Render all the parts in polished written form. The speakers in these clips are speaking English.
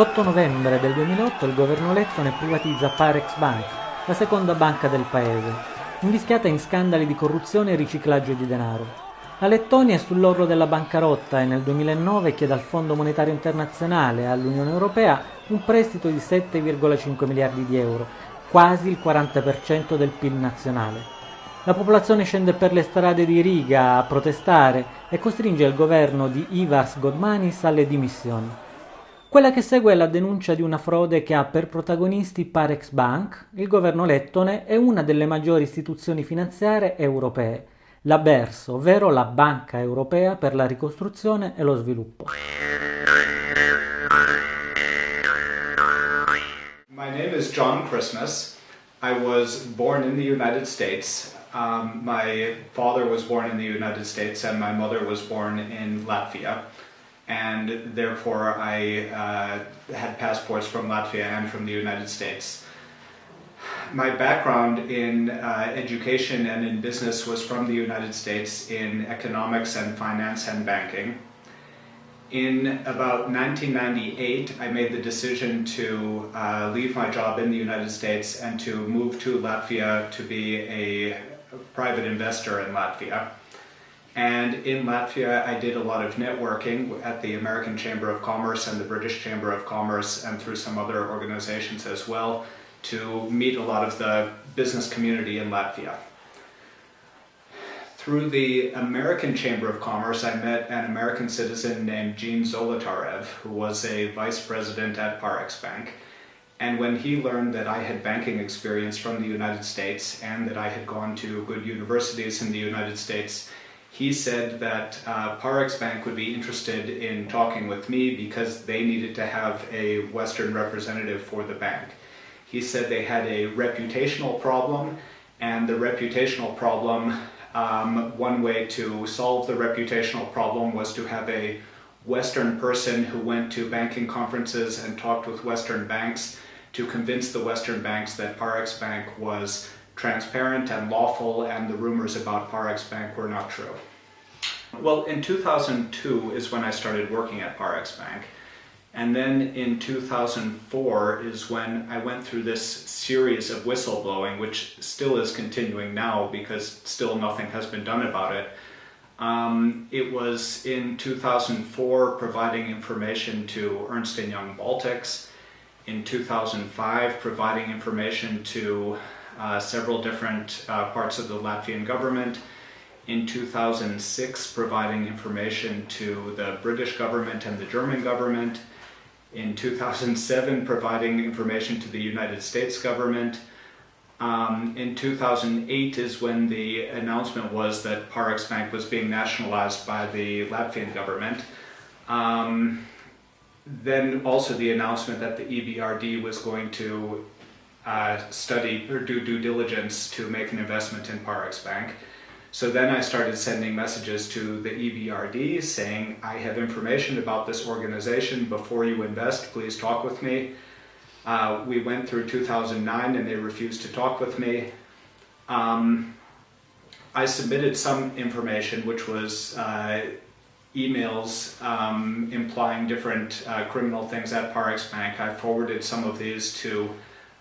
L'8 novembre del 2008 il governo lettone privatizza Parex Bank, la seconda banca del paese, invischiata in scandali di corruzione e riciclaggio di denaro. La Lettonia è sull'orlo della bancarotta e nel 2009 chiede al Fondo Monetario Internazionale e all'Unione Europea un prestito di 7,5 miliardi di euro, quasi il 40% del PIL nazionale. La popolazione scende per le strade di Riga a protestare e costringe il governo di Ivars Godmanis alle dimissioni. Quella che segue è la denuncia di una frode che ha per protagonisti Parex Bank, il governo lettone e una delle maggiori istituzioni finanziarie europee, la BERS, ovvero la Banca Europea per la Ricostruzione e lo Sviluppo. My name is John Christmas. I was born in the United States. My father was born in the United States and my mother was born in Latvia. And therefore I had passports from Latvia and from the United States. My background in education and in business was from the United States in economics and finance and banking. In about 1998, I made the decision to leave my job in the United States and to move to Latvia to be a private investor in Latvia. And in Latvia, I did a lot of networking at the American Chamber of Commerce and the British Chamber of Commerce and through some other organizations as well to meet a lot of the business community in Latvia. Through the American Chamber of Commerce, I met an American citizen named Gene Zolotarev, who was a vice president at Parex Bank. And when he learned that I had banking experience from the United States and that I had gone to good universities in the United States, he said that Parex Bank would be interested in talking with me because they needed to have a Western representative for the bank. He said they had a reputational problem, and the reputational problem, one way to solve the reputational problem was to have a Western person who went to banking conferences and talked with Western banks to convince the Western banks that Parex Bank was transparent and lawful and the rumors about Parex Bank were not true. Well, in 2002 is when I started working at Parex Bank. And then in 2004 is when I went through this series of whistleblowing, which still is continuing now because still nothing has been done about it. It was in 2004 providing information to Ernst & Young Baltics. In 2005 providing information to several different parts of the Latvian government. In 2006 providing information to the British government and the German government. In 2007 providing information to the United States government. In 2008 is when the announcement was that Parex Bank was being nationalized by the Latvian government. Then also the announcement that the EBRD was going to study or do due diligence to make an investment in Parex Bank. So then I started sending messages to the EBRD saying, I have information about this organization. Before you invest, please talk with me. We went through 2009 and they refused to talk with me. I submitted some information, which was emails implying different criminal things at Parex Bank. I forwarded some of these to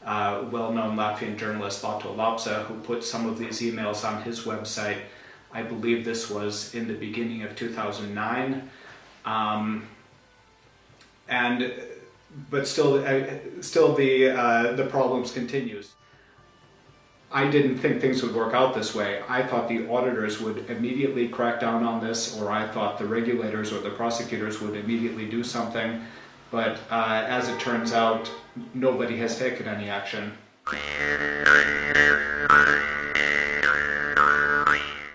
well-known Latvian journalist Lato Lapsa, who put some of these emails on his website. I believe this was in the beginning of 2009. But still the problems continues. I didn't think things would work out this way. I thought the auditors would immediately crack down on this, or I thought the regulators or the prosecutors would immediately do something. But as it turns out, nobody has taken any action.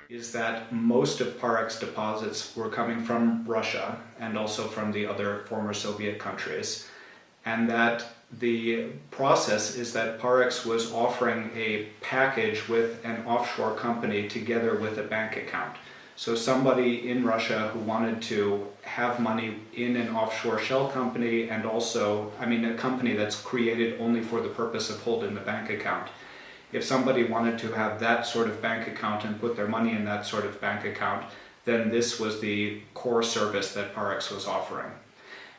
Is that most of Parex deposits were coming from Russia and also from the other former Soviet countries. And that the process is that Parex was offering a package with an offshore company together with a bank account. So somebody in Russia who wanted to have money in an offshore shell company and also, a company that's created only for the purpose of holding the bank account. If somebody wanted to have that sort of bank account and put their money in that sort of bank account, then this was the core service that Parex was offering.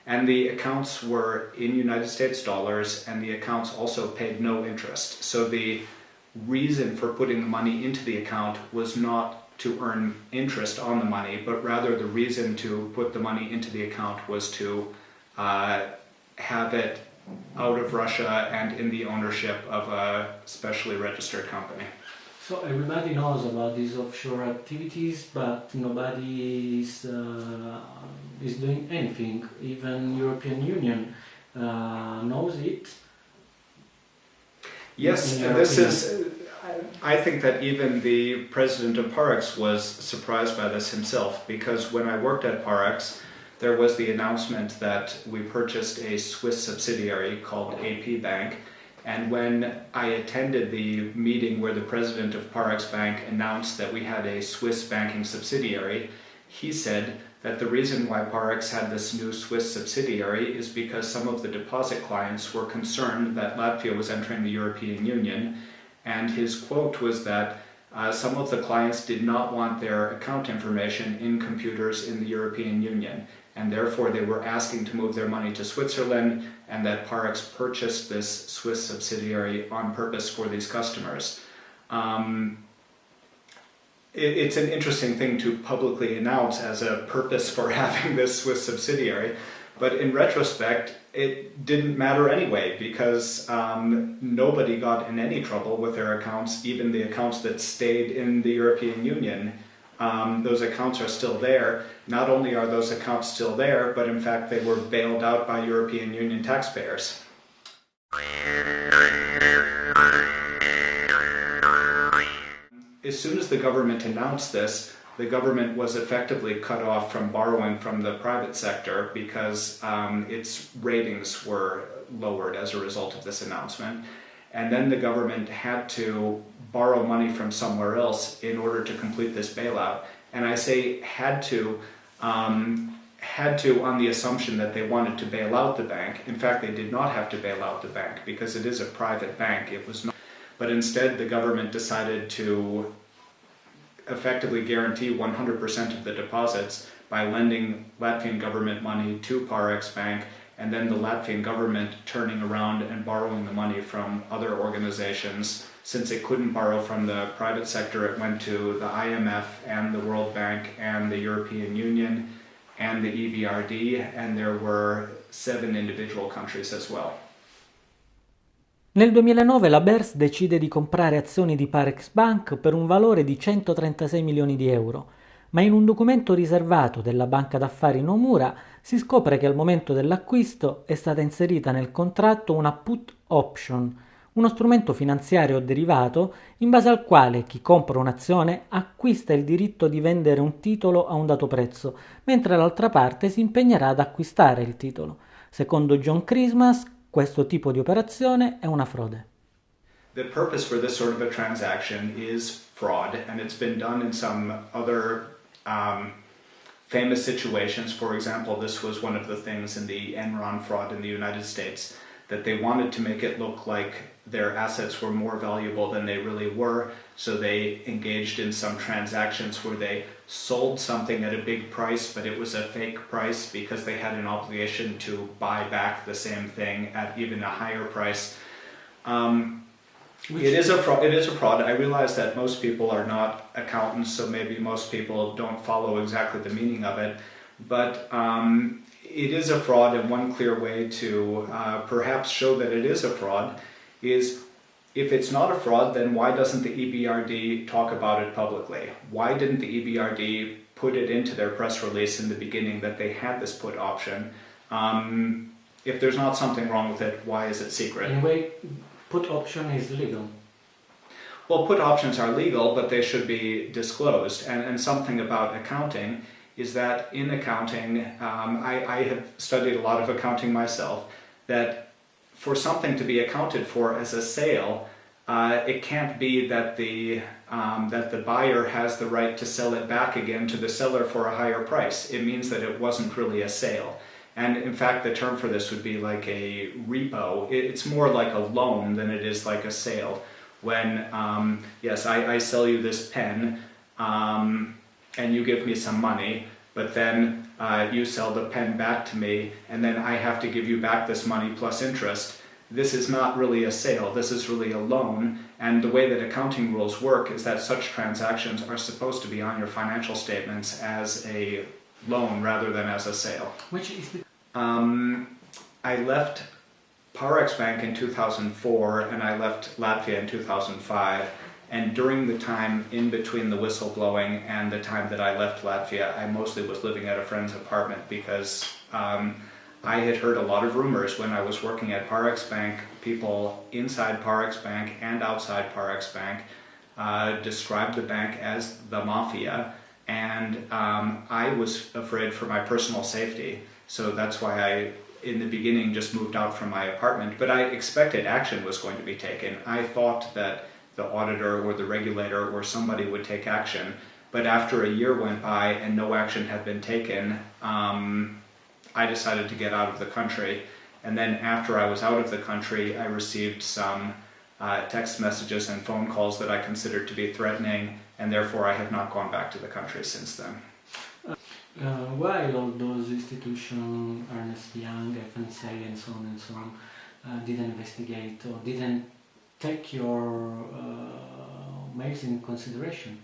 And the accounts were in United States dollars, and the accounts also paid no interest. So the reason for putting the money into the account was not to earn interest on the money, but rather the reason to put the money into the account was to have it out of Russia and in the ownership of a specially registered company. So everybody knows about these offshore activities, but nobody is doing anything. Even European Union knows it. Yes, this is. I think that even the president of Parex was surprised by this himself, because when I worked at Parex, there was the announcement that we purchased a Swiss subsidiary called AP Bank. And when I attended the meeting where the president of Parex Bank announced that we had a Swiss banking subsidiary, he said that the reason why Parex had this new Swiss subsidiary is because some of the deposit clients were concerned that Latvia was entering the European Union. And his quote was that some of the clients did not want their account information in computers in the European Union, and therefore they were asking to move their money to Switzerland, and that Parex purchased this Swiss subsidiary on purpose for these customers. It's an interesting thing to publicly announce as a purpose for having this Swiss subsidiary, but in retrospect, it didn't matter anyway, because nobody got in any trouble with their accounts, even the accounts that stayed in the European Union. Those accounts are still there. Not only are those accounts still there, but in fact they were bailed out by European Union taxpayers. As soon as the government announced this, the government was effectively cut off from borrowing from the private sector because its ratings were lowered as a result of this announcement. And then the government had to borrow money from somewhere else in order to complete this bailout. And I say had to on the assumption that they wanted to bail out the bank. In fact, they did not have to bail out the bank because it is a private bank. It was not. But instead, the government decided to effectively guarantee 100% of the deposits by lending Latvian government money to Parex Bank, and then the Latvian government turning around and borrowing the money from other organizations. Since it couldn't borrow from the private sector, it went to the IMF and the World Bank and the European Union and the EBRD, and there were 7 individual countries as well. Nel 2009 la BERS decide di comprare azioni di Parex Bank per un valore di 136 milioni di euro, ma in un documento riservato della banca d'affari Nomura si scopre che al momento dell'acquisto è stata inserita nel contratto una put option, uno strumento finanziario derivato in base al quale chi compra un'azione acquista il diritto di vendere un titolo a un dato prezzo, mentre l'altra parte si impegnerà ad acquistare il titolo. Secondo John Christmas, questo tipo di operazione è una frode. The purpose for this sort of a transaction is fraud, and it's been done in some other famous situations. For example, this was one of the things in the Enron fraud in the United States, that they wanted to make it look like their assets were more valuable than they really were, so they engaged in some transactions where they sold something at a big price, but it was a fake price because they had an obligation to buy back the same thing at even a higher price. It is a fraud. I realize that most people are not accountants, so maybe most people don't follow exactly the meaning of it, but it is a fraud, and one clear way to perhaps show that it is a fraud is, if it's not a fraud, then why doesn't the EBRD talk about it publicly? Why didn't the EBRD put it into their press release in the beginning that they had this put option? If there's not something wrong with it, why is it secret? Anyway, put option is legal. Well, put options are legal, but they should be disclosed. And something about accounting is that in accounting, I have studied a lot of accounting myself, that for something to be accounted for as a sale, it can't be that the buyer has the right to sell it back again to the seller for a higher price. It means that it wasn't really a sale. And in fact, the term for this would be like a repo. It's more like a loan than it is like a sale. When, yes, I sell you this pen, and you give me some money, but then you sell the pen back to me, and then I have to give you back this money plus interest. This is not really a sale, this is really a loan, and the way that accounting rules work is that such transactions are supposed to be on your financial statements as a loan rather than as a sale. Which is the... I left Parex Bank in 2004 and I left Latvia in 2005, and during the time in between the whistleblowing and the time that I left Latvia, I mostly was living at a friend's apartment because I had heard a lot of rumors when I was working at Parex Bank. People inside Parex Bank and outside Parex Bank described the bank as the mafia, and I was afraid for my personal safety. So that's why I, in the beginning, just moved out from my apartment. But I expected action was going to be taken. I thought that the auditor or the regulator or somebody would take action. But after a year went by and no action had been taken, I decided to get out of the country. And then after I was out of the country, I received some text messages and phone calls that I considered to be threatening, and therefore I have not gone back to the country since then. Why all those institutions, Ernst Young, FNSA and so on, didn't investigate or didn't take your mails in consideration?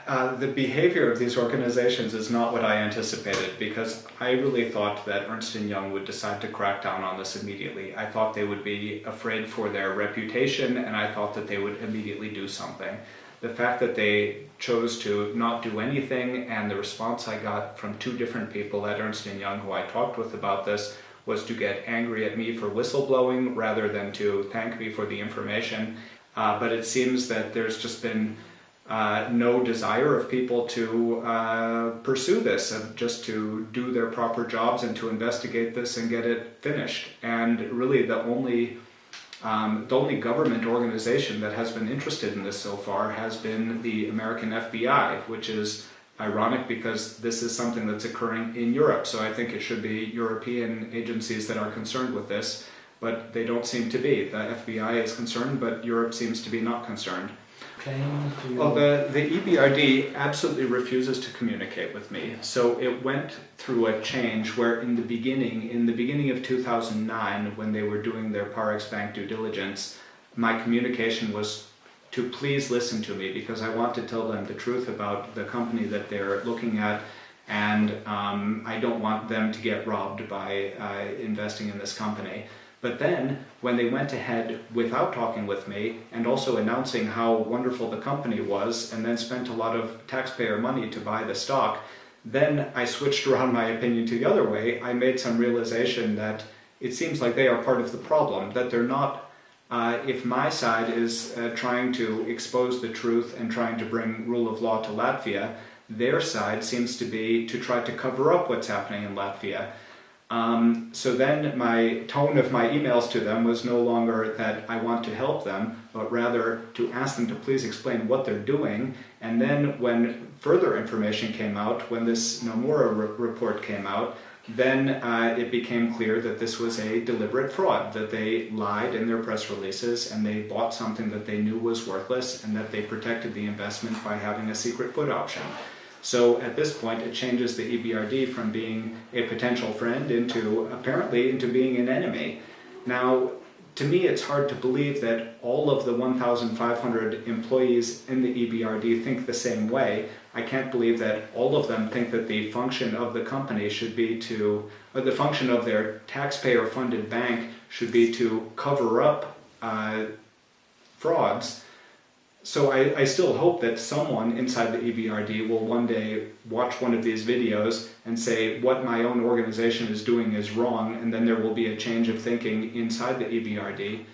The behavior of these organizations is not what I anticipated, because I really thought that Ernst & Young would decide to crack down on this immediately. I thought they would be afraid for their reputation, and I thought that they would immediately do something. The fact that they chose to not do anything, and the response I got from two different people at Ernst & Young who I talked with about this was to get angry at me for whistleblowing rather than to thank me for the information. But it seems that there's just been no desire of people to pursue this, of just to do their proper jobs and to investigate this and get it finished. And really the only government organization that has been interested in this so far has been the American FBI, which is ironic because this is something that's occurring in Europe. So I think it should be European agencies that are concerned with this, but they don't seem to be. The FBI is concerned, but Europe seems to be not concerned. Well, the EBRD absolutely refuses to communicate with me. So it went through a change where in the beginning of 2009, when they were doing their Parex Bank due diligence, my communication was to please listen to me, because I want to tell them the truth about the company that they're looking at, and I don't want them to get robbed by investing in this company. But then, when they went ahead without talking with me and also announcing how wonderful the company was, and then spent a lot of taxpayer money to buy the stock, then I switched around my opinion to the other way. I made some realization that it seems like they are part of the problem, that they're not, if my side is trying to expose the truth and trying to bring rule of law to Latvia, their side seems to be to try to cover up what's happening in Latvia. So then my tone of my emails to them was no longer that I want to help them, but rather to ask them to please explain what they're doing. And then when further information came out, when this Nomura report came out, then it became clear that this was a deliberate fraud, that they lied in their press releases and they bought something that they knew was worthless, and that they protected the investment by having a secret put option. So at this point, it changes the EBRD from being a potential friend into being an enemy. Now, to me, it's hard to believe that all of the 1,500 employees in the EBRD think the same way. I can't believe that all of them think that the function of the company should be to, or the function of their taxpayer-funded bank should be to cover up frauds. So I still hope that someone inside the EBRD will one day watch one of these videos and say what my own organization is doing is wrong, and then there will be a change of thinking inside the EBRD.